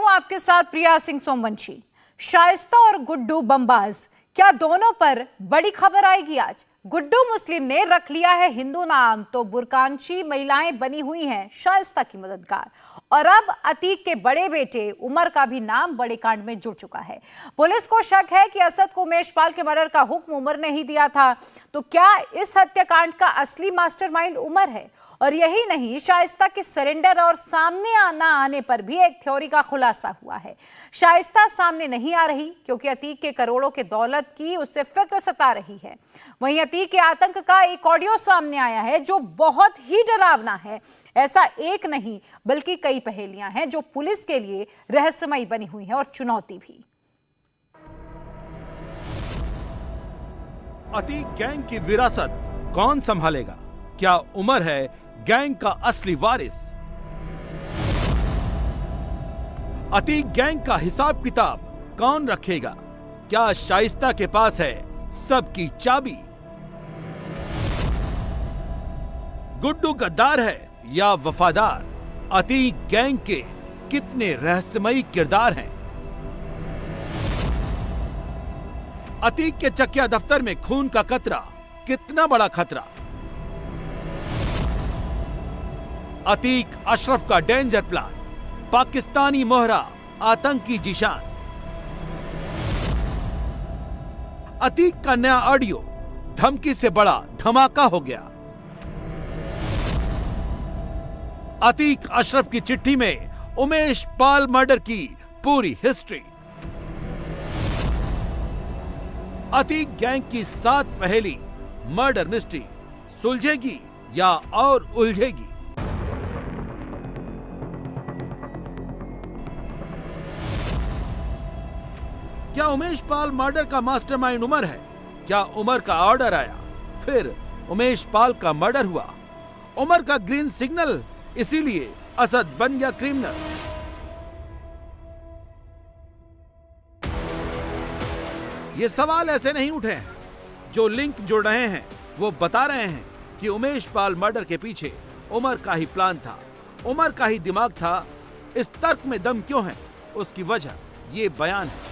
हूं आपके साथ प्रिया सिंह सोमवंशी। शाइस्ता और गुड्डू बमबाज, क्या दोनों पर बड़ी खबर आएगी आज? गुड्डू मुस्लिम ने रख लिया है हिंदू नाम, तो बुरकांशी महिलाएं बनी हुई हैं शाइस्ता की मददगार। और अब अतीक के बड़े बेटे उमर का भी नाम बड़े कांड में जुड़ चुका है। पुलिस को शक है कि असद को उमेश पाल के मर्डर का हुक्म उमर ने ही दिया था। तो क्या इस हत्याकांड का असली मास्टरमाइंड उमर है? और यही नहीं, शाइस्ता के सरेंडर और सामने आने पर भी एक थ्योरी का खुलासा हुआ है। शाइस्ता सामने नहीं आ रही क्योंकि अतीक के करोड़ों के दौलत की उससे फिक्र सता रही है। वहीं अतीक के आतंक का एक ऑडियो सामने आया है जो बहुत ही डरावना है। ऐसा एक नहीं बल्कि कई पहेलियां हैं जो पुलिस के लिए रहस्यमयी बनी हुई है और चुनौती भी। अतीक गैंग की विरासत कौन संभालेगा? क्या उमर है गैंग का असली वारिस? अतीक गैंग का हिसाब किताब कौन रखेगा? क्या शाइस्ता के पास है सबकी चाबी? गुड्डू गद्दार है या वफादार? अतीक गैंग के कितने रहस्यमयी किरदार हैं? अतीक के चकिया दफ्तर में खून का कतरा कितना बड़ा खतरा? अतीक अशरफ का डेंजर प्लान, पाकिस्तानी मोहरा, आतंकी जिशान। अतीक का नया ऑडियो, धमकी से बड़ा धमाका हो गया। अतीक अशरफ की चिट्ठी में उमेश पाल मर्डर की पूरी हिस्ट्री। अतीक गैंग की 7 पहेली मर्डर मिस्ट्री सुलझेगी या और उलझेगी? क्या उमेश पाल मर्डर का मास्टरमाइंड उमर है? क्या उमर का ऑर्डर आया फिर उमेश पाल का मर्डर हुआ? उमर का ग्रीन सिग्नल, इसीलिए असद बन गया क्रिमिनल। ये सवाल ऐसे नहीं उठे हैं। जो लिंक जुड़ रहे हैं वो बता रहे हैं कि उमेश पाल मर्डर के पीछे उमर का ही प्लान था, उमर का ही दिमाग था। इस तर्क में दम क्यों है, उसकी वजह ये बयान है।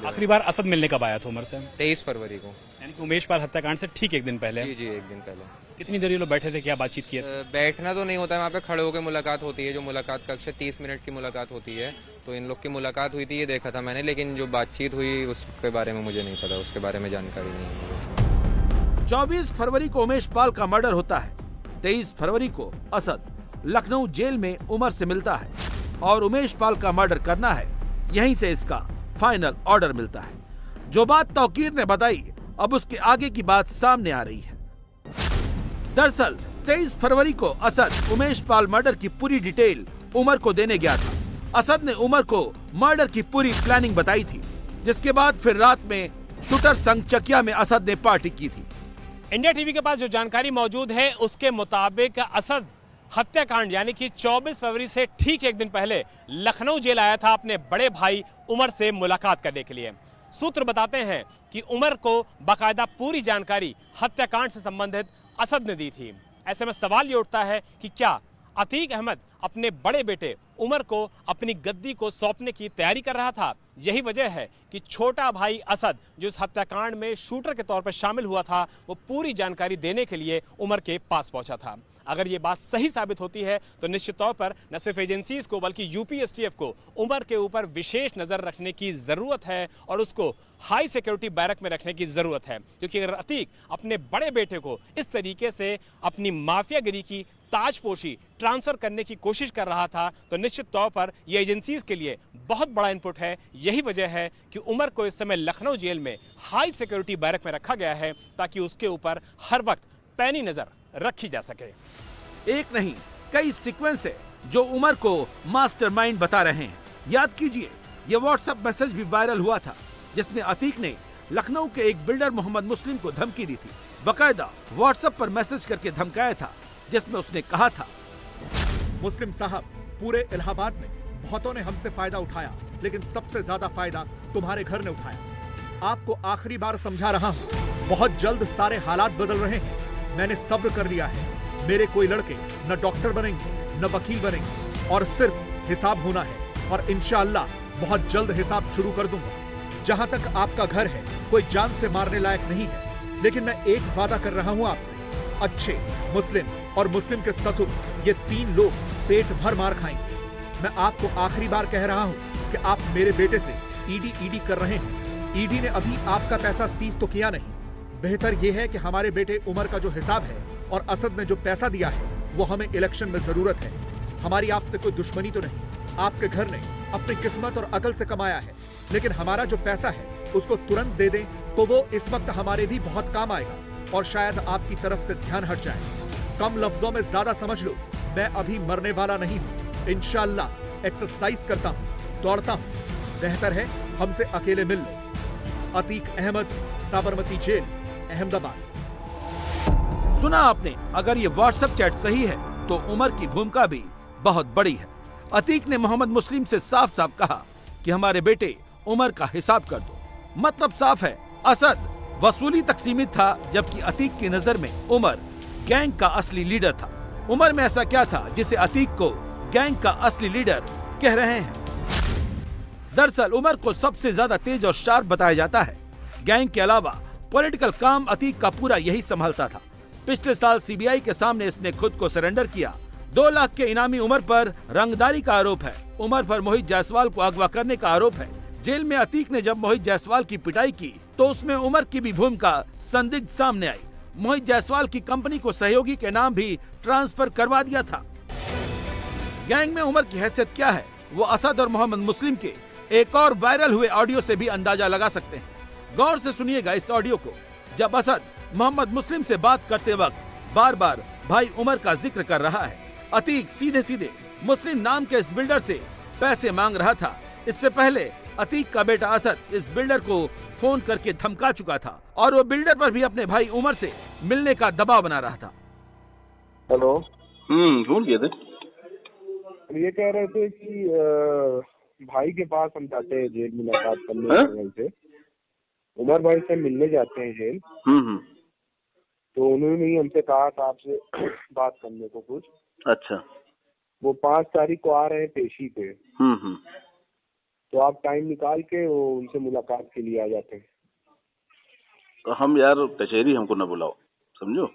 आखिरी बार असद मिलने कब आया था उमर से? 23 फरवरी को, यानी कि उमेश पाल हत्याकांड से ठीक एक दिन पहले। जी एक दिन पहले। कितनी देर ये लोग बैठे थे, क्या बातचीत की? बैठना तो नहीं होता है, वहाँ पे खड़े होकर मुलाकात होती है। जो मुलाकात कक्ष 30 मिनट की मुलाकात होती है, तो इन लोग की मुलाकात हुई थी, ये देखा था मैंने। लेकिन जो बातचीत हुई उसके बारे में मुझे नहीं पता, उसके बारे में जानकारी नहीं है। 24 फरवरी को उमेश पाल का मर्डर होता है। 23 फरवरी को असद लखनऊ जेल में उमर से मिलता है और उमेश पाल का मर्डर करना है। यहीं से इसका फाइनल ऑर्डर मिलता है। जो बात तौकीर ने बताई, अब उसके आगे की बात सामने आ रही है। दरअसल 23 फरवरी को असद उमेश पाल मर्डर की पूरी डिटेल उमर को देने गया था। असद ने उमर को मर्डर की पूरी प्लानिंग बताई थी, जिसके बाद फिर रात में शूटर संग चकिया में असद ने पार्टी की थी। इंडिया टीवी के पास जो जानकारी मौजूद है उसके मुताबिक असद हत्याकांड यानी कि 24 फरवरी से ठीक एक दिन पहले लखनऊ जेल आया था अपने बड़े भाई उमर से मुलाकात करने के लिए। सूत्र बताते हैं कि उमर को बाकायदा पूरी जानकारी हत्याकांड से संबंधित असद ने दी थी। ऐसे में सवाल ये उठता है कि क्या अतीक अहमद अपने बड़े बेटे उमर को अपनी गद्दी को सौंपने की तैयारी कर रहा था? यही वजह है कि छोटा भाई असद, जो इस हत्याकांड में शूटर के तौर पर शामिल हुआ था, वो पूरी जानकारी देने के लिए उमर के पास पहुंचा था। अगर ये बात सही साबित होती है तो निश्चित तौर पर न सिर्फ एजेंसीज को बल्कि यूपी एसटीएफ को उमर के ऊपर विशेष नजर रखने की जरूरत है और उसको हाई सिक्योरिटी बैरक में रखने की जरूरत है। क्योंकि अगर अतीक अपने बड़े बेटे को इस तरीके से अपनी माफियागिरी की ताजपोशी ट्रांसफर करने की कोशिश कर रहा था तो निश्चित तौर पर यह एजेंसीज के लिए बहुत बड़ा इनपुट है। यही वजह है कि उमर को इस समय लखनऊ जेल में हाई सिक्योरिटी बैरक में रखा गया है ताकि उसके ऊपर हर वक्त पैनी नजर रखी जा सके। एक नहीं कई सीक्वेंस है जो उमर को मास्टरमाइंड बता रहे हैं। याद कीजिए, यह व्हाट्सएप मैसेज भी वायरल हुआ था जिसमें अतीक ने लखनऊ के एक बिल्डर मोहम्मद मुस्लिम को धमकी दी थी। बकायदा व्हाट्सएप पर मैसेज करके धमकाया था, जिसमें उसने कहा था, मुस्लिम साहब, पूरे इलाहाबाद में बहुतों ने हमसे फायदा उठाया, लेकिन सबसे ज्यादा फायदा तुम्हारे घर ने उठाया। आपको आखिरी बार समझा रहा हूँ, बहुत जल्द सारे हालात बदल रहे हैं। मैंने सब्र कर लिया है, मेरे कोई लड़के न डॉक्टर बनेंगे न वकील बनेंगे, और सिर्फ हिसाब होना है, और इंशाअल्लाह बहुत जल्द हिसाब शुरू कर दूंगा। जहां तक आपका घर है, कोई जान से मारने लायक नहीं है, लेकिन मैं एक वादा कर रहा हूं आपसे, अच्छे मुस्लिम और मुस्लिम के ससुर, ये 3 लोग पेट भर मार खाएंगे। मैं आपको आखिरी बार कह रहा हूं कि आप मेरे बेटे से ईडी कर रहे हैं। ईडी ने अभी आपका पैसा सीज तो किया नहीं। बेहतर यह है कि हमारे बेटे उमर का जो हिसाब है और असद ने जो पैसा दिया है, वो हमें इलेक्शन में जरूरत है। हमारी आपसे कोई दुश्मनी तो नहीं, आपके घर ने अपनी किस्मत और अकल से कमाया है, लेकिन हमारा जो पैसा है उसको तुरंत दे दें तो वो इस वक्त हमारे भी बहुत काम आएगा, और शायद आपकी तरफ से ध्यान हट जाए। कम लफ्जों में ज्यादा समझ लो, मैं अभी मरने वाला नहीं हूँ। इंशाअल्लाह एक्सरसाइज करता हूँ, दौड़ता हूँ। बेहतर है हमसे अकेले मिल लो। अतीक अहमद, साबरमती जेल, अहमदाबाद। सुना आपने, अगर ये व्हाट्सएप चैट सही है तो उमर की भूमिका भी बहुत बड़ी है। अतीक ने मोहम्मद मुस्लिम से साफ साफ कहा कि हमारे बेटे उमर का हिसाब कर दो। मतलब साफ है, असद वसूली तक सीमित था, जबकि अतीक की नजर में उमर गैंग का असली लीडर था। उमर में ऐसा क्या था जिसे अतीक को गैंग का असली लीडर कह रहे हैं? दरअसल उमर को सबसे ज्यादा तेज और शार्प बताया जाता है। गैंग के अलावा पॉलिटिकल काम अतीक का पूरा यही संभालता था। पिछले साल सीबीआई के सामने इसने खुद को सरेंडर किया। 2 लाख के इनामी उमर पर रंगदारी का आरोप है। उमर पर मोहित जायसवाल को अगवा करने का आरोप है। जेल में अतीक ने जब मोहित जायसवाल की पिटाई की तो उसमें उमर की भी भूमिका संदिग्ध सामने आई। मोहित जायसवाल की कंपनी को सहयोगी के नाम भी ट्रांसफर करवा दिया था। गैंग में उमर की हैसियत क्या है, वो असद और मोहम्मद मुस्लिम के एक और वायरल हुए ऑडियो से भी अंदाजा लगा सकते हैं। गौर से सुनिएगा इस ऑडियो को, जब असद मोहम्मद मुस्लिम से बात करते वक्त बार बार भाई उमर का जिक्र कर रहा है। अतीक सीधे सीधे मुस्लिम नाम के इस बिल्डर से पैसे मांग रहा था। इससे पहले अतीक का बेटा असद इस बिल्डर को फोन करके धमका चुका था और वो बिल्डर पर भी अपने भाई उमर से मिलने का दबाव बना रहा था। हेलो। फोन किए थे। ये कह रहे थे कि भाई के पास हम जाते हैं जेल मुलाकात करने से, उमर भाई से मिलने जाते हैं जेल। तो उन्होंने ही हमसे कहा था आपसे बात करने को कुछ। अच्छा। वो 5 तारीख को आ रहे हैं पेशी पे। तो आप टाइम निकाल के वो उनसे मुलाकात के लिए आ जाते हैं। तो हम यार कचहरी हमको न बुलाओ, समझो।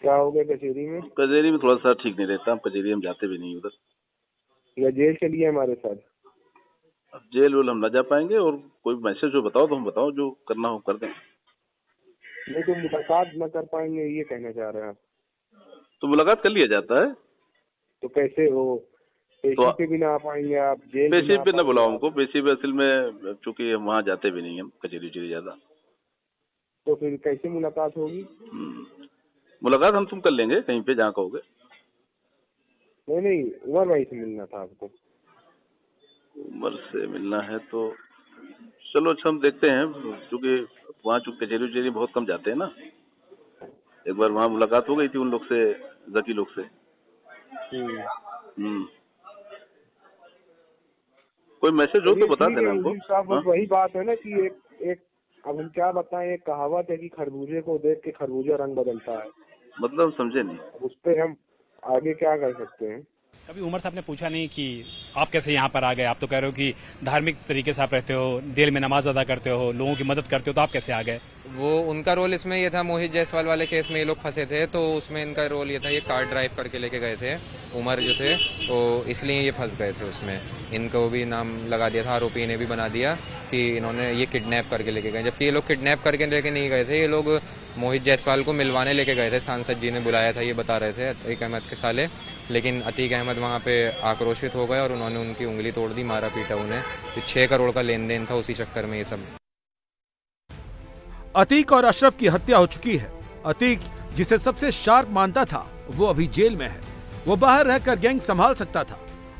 क्या हो गया कचहरी में? कचहरी में थोड़ा सा ठीक नहीं रहता, हम कचहरी हम जाते भी नहीं उधर। या जेल चलिए हमारे साथ। अब जेल वेल हम न जा पाएंगे, और कोई मैसेज हो बताओ तो हम बताओ, जो करना हो कर दें। नहीं तो मुलाकात न कर पाएंगे, ये कहना चाह रहे हैं आप? तो मुलाकात कर लिया जाता है। तो कैसे हो पेशी पे भी ना आ पाएंगे आप? जेल पेशी पे न बुलाओ हमको। पेशी पे असल में चूंकि हम वहाँ जाते भी नहीं, हम कचहरी उचहरी ज्यादा। तो फिर कैसे मुलाकात होगी? मुलाकात हम तुम कर लेंगे कहीं पे जहाँ कहोगे। नहीं, उमर भाई से मिलना था आपको। उमर से मिलना है तो चलो अच्छा, हम देखते हैं, क्योंकि वहाँ चूंकि कचहरी उचहरी बहुत कम जाते हैं ना। एक बार वहाँ मुलाकात हो गई थी उन लोग से, जकी लोग से। कोई मैसेज हो तो बता देना हमको। साहब वही बात है ना कि एक अब हम क्या बताएं, एक कहावत है कि खरबूजे को देख के खरबूजा रंग बदलता है। मतलब समझे नहीं। उस पे हम आगे क्या कर सकते हैं? कभी उमर साहब ने पूछा नहीं कि आप कैसे यहाँ पर आ गए? आप तो कह रहे हो कि धार्मिक तरीके से आप रहते हो, जेल में नमाज अदा करते हो, लोगों की मदद करते हो, तो आप कैसे आ गए? वो उनका रोल इसमें ये था, मोहित जायसवाल वाले केस में ये लोग फंसे थे, तो उसमें इनका रोल ये था, ये कार ड्राइव करके लेके गए थे उमर जो थे, तो इसलिए ये फंस गए थे उसमें। इनको भी नाम लगा दिया था, आरोपी ने भी बना दिया कि इन्होंने ये किडनैप करके लेके गए, जबकि ये लोग किडनैप करके लेके नहीं गए थे। ये लोग मोहित जायसवाल को मिलवाने लेके गए थे, सांसद जी ने बुलाया था, ये बता रहे थे अतीक अहमद के साले। लेकिन अतीक अहमद वहाँ पे आक्रोशित हो गए और उन्होंने उनकी उंगली तोड़ दी, मारा पीटा उन्हें। तो 6 करोड़ का लेन देन था, उसी चक्कर में ये सब। अतीक और अशरफ की हत्या हो चुकी है। अतीक, जिसे सबसे शार्प मानता था, वो अभी जेल में है। वो बाहर रहकर गैंग संभाल सकता था।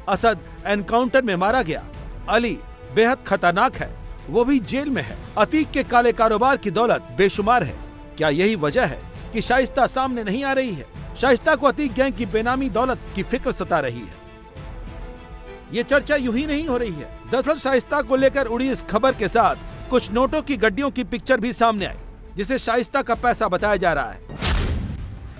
असद एनकाउंटर में मारा गया। अली बेहद खतरनाक है, वो भी जेल में है। अतीक के काले कारोबार की दौलत बेशुमार है। क्या यही वजह है कि शाइस्ता सामने नहीं आ रही है? शाइस्ता को अतीक गैंग की बेनामी दौलत की फिक्र सता रही है। ये चर्चा यूं ही नहीं हो रही है। दरअसल शाइस्ता को लेकर उड़ी इस खबर के साथ कुछ नोटों की गड्डियों की पिक्चर भी सामने आई, जिसे शाइस्ता का पैसा बताया जा रहा है।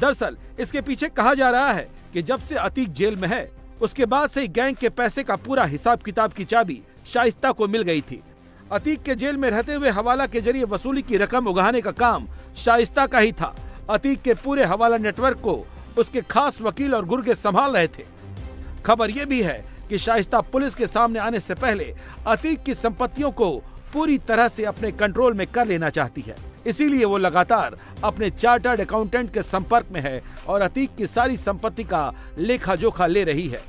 दरअसल इसके पीछे कहा जा रहा है कि जब से अतीक जेल में है उसके बाद से गैंग के पैसे का पूरा हिसाब किताब की चाबी शाइस्ता को मिल गई थी। अतीक के जेल में रहते हुए हवाला के जरिए वसूली की रकम उगाने का काम शाइस्ता का ही था। अतीक के पूरे हवाला नेटवर्क को उसके खास वकील और गुर्गे संभाल रहे थे। खबर ये भी है कि शाइस्ता पुलिस के सामने आने से पहले अतीक की संपत्तियों को पूरी तरह से अपने कंट्रोल में कर लेना चाहती है। इसीलिए वो लगातार अपने चार्टर्ड अकाउंटेंट के संपर्क में है और अतीक की सारी संपत्ति का लेखा जोखा ले रही है।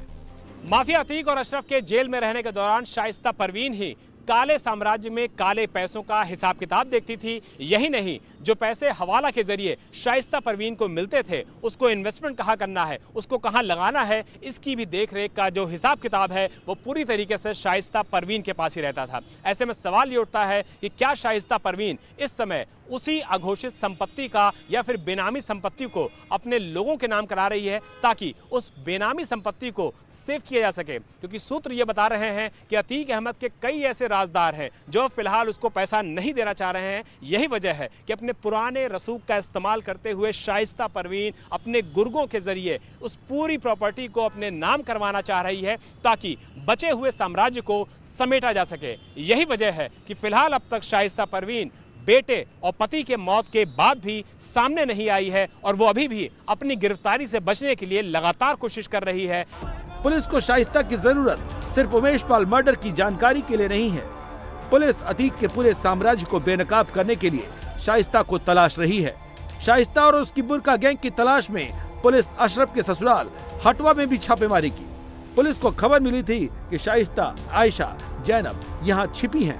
माफिया अतीक और अशरफ के जेल में रहने के दौरान शाइस्ता परवीन ही काले साम्राज्य में काले पैसों का हिसाब किताब देखती थी। यही नहीं, जो पैसे हवाला के जरिए शाइस्ता परवीन को मिलते थे उसको इन्वेस्टमेंट कहाँ करना है, उसको कहाँ लगाना है, इसकी भी देखरेख का जो हिसाब किताब है वो पूरी तरीके से शाइस्ता परवीन के पास ही रहता था। ऐसे में सवाल ये उठता है कि क्या शाइस्ता परवीन इस समय उसी अघोषित संपत्ति का या फिर बेनामी संपत्ति को अपने लोगों के नाम करा रही है ताकि उस बेनामी संपत्ति को सेव किया जा सके। क्योंकि सूत्र ये बता रहे हैं कि अतीक अहमद के कई ऐसे राजदार हैं जो फिलहाल उसको पैसा नहीं देना चाह रहे हैं। यही वजह है कि अपने पुराने रसूख का इस्तेमाल करते हुए शाइस्ता परवीन अपने गुर्गों के जरिए उस पूरी प्रॉपर्टी को अपने नाम करवाना चाह रही है ताकि बचे हुए साम्राज्य को समेटा जा सके। यही वजह है कि फिलहाल अब तक शाइस्ता परवीन बेटे और पति के मौत के बाद भी सामने नहीं आई है और वो अभी भी अपनी गिरफ्तारी से बचने के लिए लगातार कोशिश कर रही है। पुलिस को शाइस्ता की जरूरत सिर्फ उमेश पाल मर्डर की जानकारी के लिए नहीं है। पुलिस अतीक के पूरे साम्राज्य को बेनकाब करने के लिए शाइस्ता को तलाश रही है। शाइस्ता और उसकी बुर्का गैंग की तलाश में पुलिस अशरफ के ससुराल हटवा में भी छापेमारी की। पुलिस को खबर मिली थी कि शाइस्ता, आयशा, जैनब यहाँ छिपी हैं।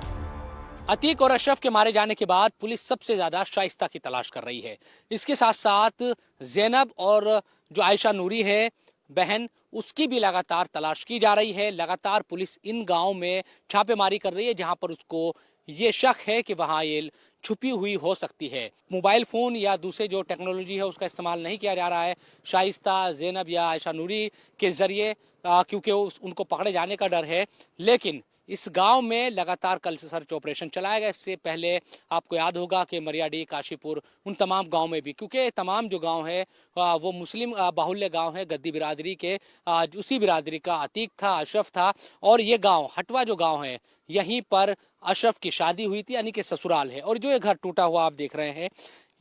अतीक और अशरफ के मारे जाने के बाद पुलिस सबसे ज्यादा शाइस्ता की तलाश कर रही है। इसके साथ साथ जैनब और जो आयशा नूरी है बहन, उसकी भी लगातार तलाश की जा रही है। लगातार पुलिस इन गांव में छापेमारी कर रही है जहां पर उसको ये शक है कि वहां ये छुपी हुई हो सकती है। मोबाइल फोन या दूसरे जो टेक्नोलॉजी है उसका इस्तेमाल नहीं किया जा रहा है शाइस्ता, जैनब या आयशा नूरी के जरिए, क्योंकि उनको पकड़े जाने का डर है। लेकिन इस गांव में लगातार कल से सर्च ऑपरेशन चलाया गया। इससे पहले आपको याद होगा कि मरियाडी, काशीपुर, उन तमाम गांव में भी, क्योंकि तमाम जो गांव है वो मुस्लिम बाहुल्य गांव है, गद्दी बिरादरी के, उसी बिरादरी का अतीक था, अशरफ था। और ये गांव हटवा जो गांव है यहीं पर अशरफ की शादी हुई थी, यानी कि ससुराल है। और जो ये घर टूटा हुआ आप देख रहे हैं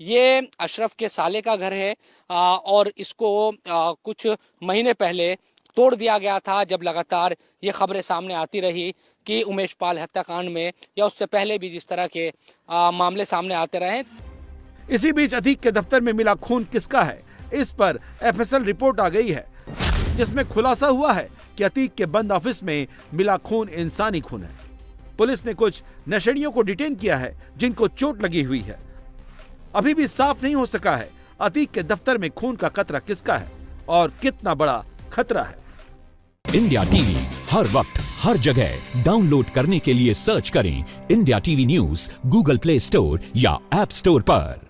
ये अशरफ के साले का घर है और इसको कुछ महीने पहले तोड़ दिया गया था जब लगातार ये खबरें सामने आती रही कि उमेश पाल हत्याकांड में या उससे पहले भी जिस तरह के मामले सामने आते रहे। इसी बीच अतीक के दफ्तर में मिला खून किसका है, इस पर एफएसएल रिपोर्ट आ गई है जिसमें खुलासा हुआ है कि अतीक के बंद ऑफिस में मिला खून इंसानी खून है। पुलिस ने कुछ नशेड़ियों को डिटेन किया है जिनको चोट लगी हुई है। अभी भी साफ नहीं हो सका है अतीक के दफ्तर में खून का कतरा किसका है और कितना बड़ा खतरा है। इंडिया टीवी हर वक्त हर जगह डाउनलोड करने के लिए सर्च करें India TV news Google play store या ऐप स्टोर पर।